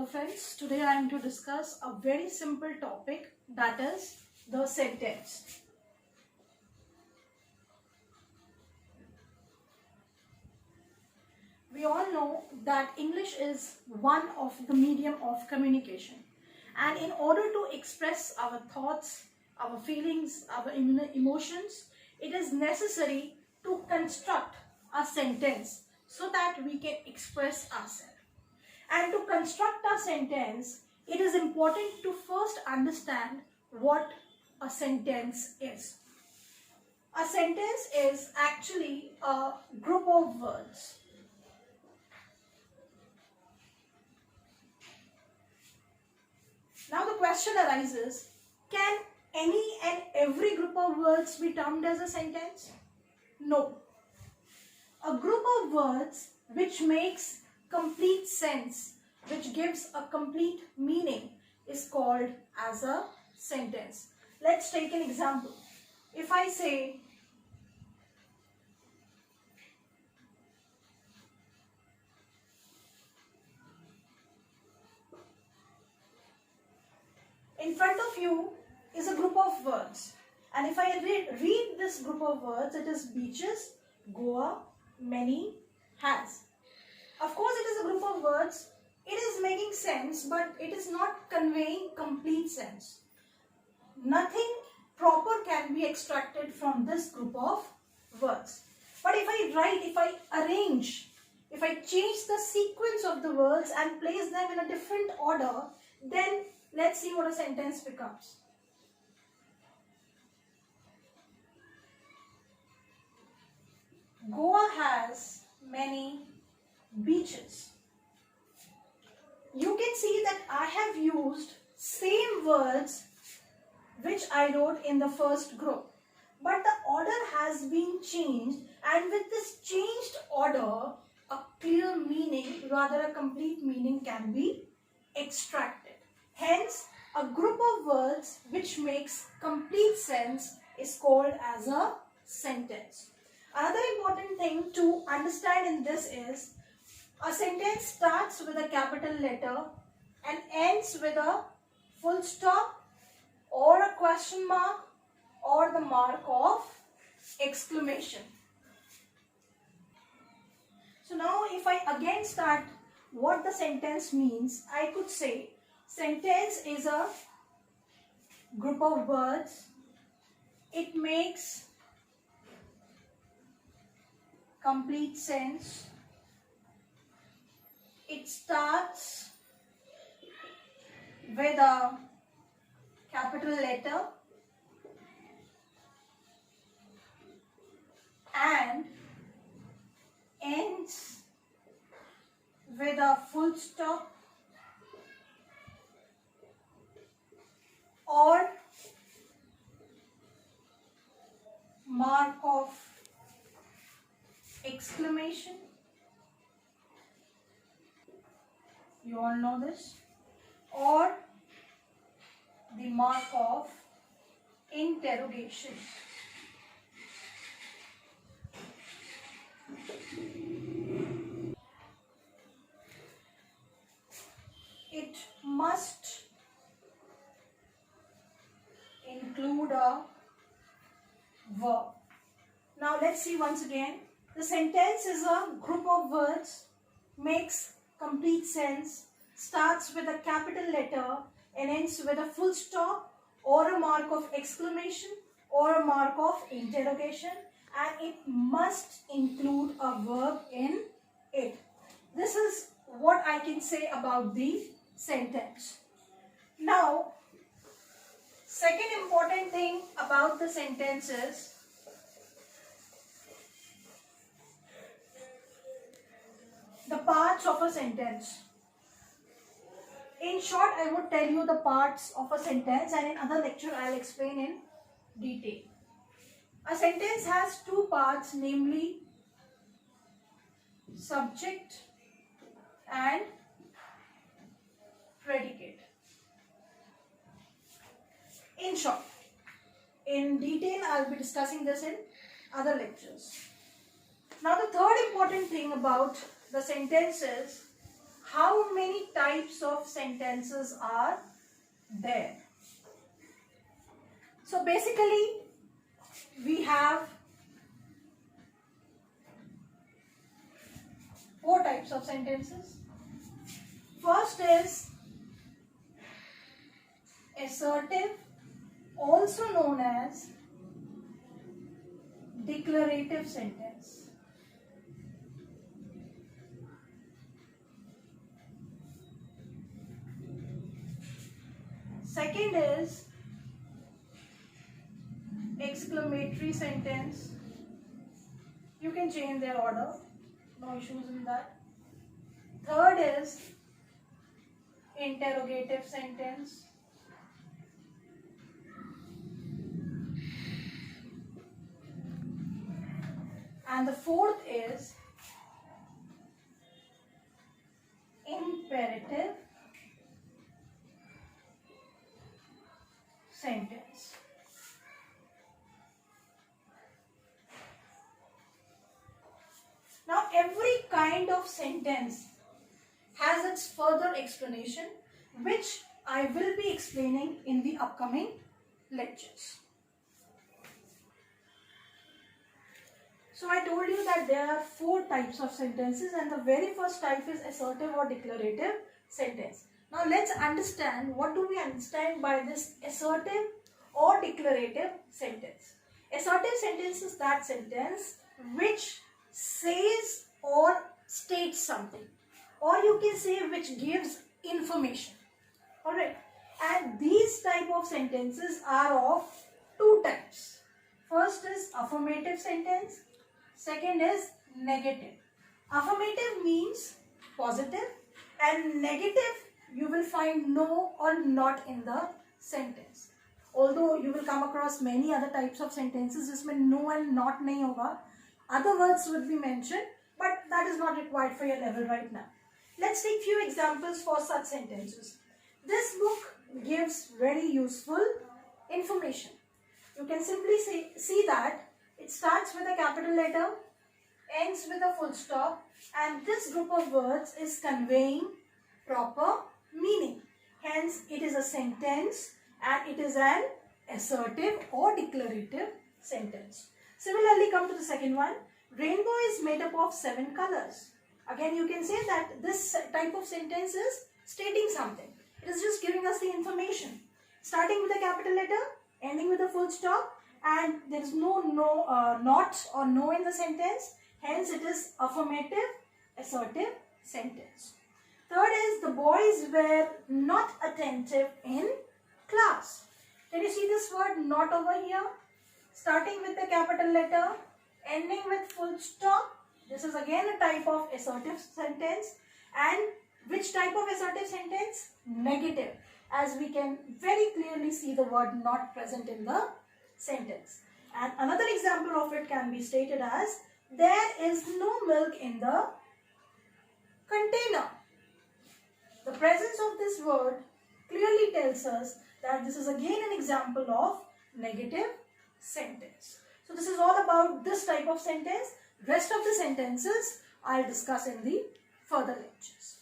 Hello friends, today I am to discuss a very simple topic, that is the sentence. We all know that English is one of the medium of communication, and in order to express our thoughts, our feelings, our emotions, it is necessary to construct a sentence so that we can express ourselves. And to construct a sentence, it is important to first understand what a sentence is. A sentence is actually a group of words. Now the question arises, can any and every group of words be termed as a sentence? No. A group of words which makes complete sense, which gives a complete meaning, is called as a sentence. Let's take an example. If I say, in front of you is a group of words, and if I read this group of words, it is beaches, Goa, many, has. Of course, it is a group of words. It is making sense, but it is not conveying complete sense. Nothing proper can be extracted from this group of words. But if I write, if I arrange, if I change the sequence of the words and place them in a different order, then let's see what a sentence becomes. Goa has many beaches. You can see that I have used same words which I wrote in the first group, but the order has been changed, and with this changed order, a clear meaning, rather a complete meaning, can be extracted. Hence, a group of words which makes complete sense is called as a sentence. Another important thing to understand in this is, a sentence starts with a capital letter and ends with a full stop or a question mark or the mark of exclamation. So now if I again start what the sentence means, I could say sentence is a group of words. It makes complete sense. It starts with a capital letter and ends with a full stop or mark of exclamation. You all know this. Or the mark of interrogation. It must include a verb. Now let's see once again. The sentence is a group of words, makes complete sense, starts with a capital letter and ends with a full stop or a mark of exclamation or a mark of interrogation, and it must include a verb in it. This is what I can say about the sentence. Now, second important thing about the sentence is the parts of a sentence. In short, I would tell you the parts of a sentence, and in other lecture I will explain in detail. A sentence has two parts, namely subject and predicate. In short, in detail I will be discussing this in other lectures. Now the third important thing about the sentence is how many types of sentences are there. So basically we have 4 types of sentences. First is assertive, also known as declarative sentence. Second is exclamatory sentence. You can change their order, no issues in that. Third is interrogative sentence. And the fourth is imperative sentence. Now every kind of sentence has its further explanation, which I will be explaining in the upcoming lectures. So I told you that there are 4 types of sentences, and the very first type is assertive or declarative sentence. Now let's understand, what do we understand by this assertive or declarative sentence. Assertive sentence is that sentence which says or states something, or you can say which gives information. Alright, and these type of sentences are of 2 types. First is affirmative sentence. Second is negative. Affirmative means positive, and negative you will find no or not in the sentence. Although you will come across many other types of sentences जिसमें no and not नहीं होगा, other words would be mentioned, but that is not required for your level right now. Let's take few examples for such sentences. This book gives very useful information. You can simply see that it starts with a capital letter, ends with a full stop, and this group of words is conveying proper meaning. Hence, it is a sentence and it is an assertive or declarative sentence. Similarly, come to the second one. Rainbow is made up of 7 colors. Again, you can say that this type of sentence is stating something. It is just giving us the information. Starting with a capital letter, ending with a full stop, and there is no not or no in the sentence. Hence, it is affirmative, assertive sentence. Third is the boys were not attentive in class. Can you see this word not over here? Starting with the capital letter, ending with full stop. This is again a type of assertive sentence. And which type of assertive sentence? Negative, as we can very clearly see the word not present in the sentence. And another example of it can be stated as, there is no milk in the container. The presence of this word clearly tells us that this is again an example of negative sentence. So this is all about this type of sentence. Rest of the sentences I'll discuss in the further lectures.